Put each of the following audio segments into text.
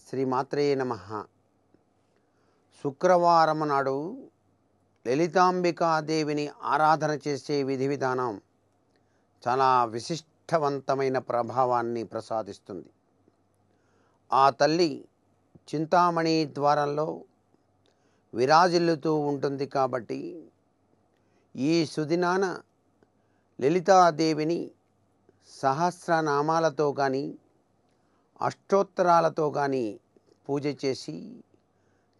శ్రీమాత్రే నమః. శుక్రవారం నాడు లలితాంబికాదేవిని ఆరాధన చేసే విధి విధానం చాలా విశిష్టవంతమైన ప్రభావాన్ని ప్రసాదిస్తుంది. ఆ తల్లి చింతామణి ద్వారంలో విరాజిల్లుతూ ఉంటుంది కాబట్టి ఈ సుదినాన లలితాదేవిని సహస్రనామాలతో కానీ అష్టోత్తరాలతో కానీ పూజ చేసి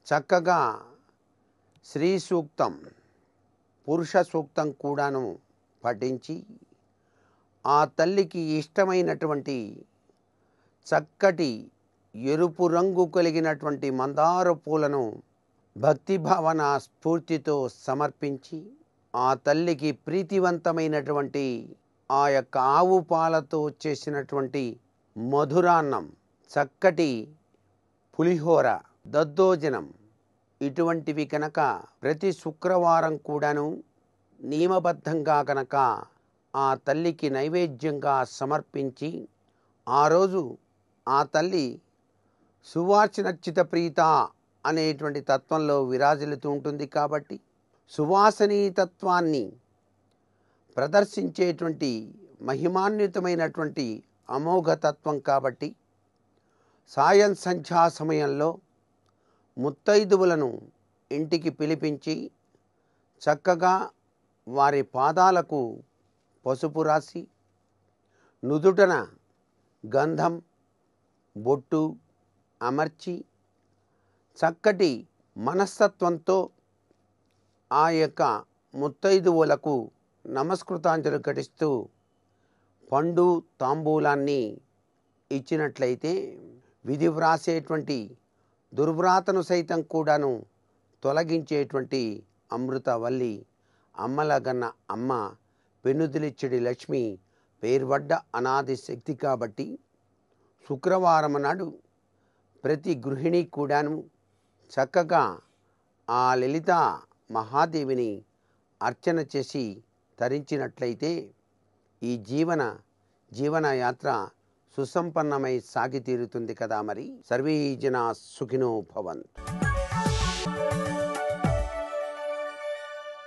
చక్కగా శ్రీ సూక్తం, పురుష సూక్తం కూడాను పఠించి ఆ తల్లికి ఇష్టమైనటువంటి చక్కటి ఎరుపు రంగు కలిగినటువంటి మందార పూలను భక్తిభావన స్ఫూర్తితో సమర్పించి ఆ తల్లికి ప్రీతివంతమైనటువంటి ఆ యొక్క ఆవు పాలతో చేసినటువంటి మధురాన్నం, చక్కటి పులిహోర, దద్దోజనం ఇటువంటివి కనుక ప్రతి శుక్రవారం కూడాను నియమబద్ధంగా కనుక ఆ తల్లికి నైవేద్యంగా సమర్పించి ఆ రోజు ఆ తల్లి సువాసనర్చిత ప్రీత అనేటువంటి తత్వంలో విరాజిల్లుతూ ఉంటుంది కాబట్టి సువాసనీ తత్వాన్ని ప్రదర్శించేటువంటి మహిమాన్వితమైనటువంటి అమోఘతత్వం కాబట్టి సాయం సంధ్యా సమయంలో ముత్తైదువులను ఇంటికి పిలిపించి చక్కగా వారి పాదాలకు పసుపు రాసి నుదుటన గంధం బొట్టు అమర్చి చక్కటి మనస్తత్వంతో ఆ యొక్క ముత్తైదువులకు నమస్కృతాంజలి ఘటిస్తూ పండు తాంబూలాన్ని ఇచ్చినట్లయితే విధి వ్రాసేటువంటి దుర్వ్రాతను సైతం కూడాను తొలగించేటువంటి అమృతవల్లి అమ్మలగన్న అమ్మ పెన్నుదిలిచ్చడి లక్ష్మి పేర్వడ్డ అనాది శక్తి కాబట్టి శుక్రవారం నాడు ప్రతి గృహిణి కూడాను చక్కగా ఆ లలిత మహాదేవిని అర్చన చేసి తరించినట్లయితే ఈ జీవనయాత్ర సుసంపన్నమై సాగి తీరుతుంది కదా. మరి సర్వే జనా సుఖినో భవంతు.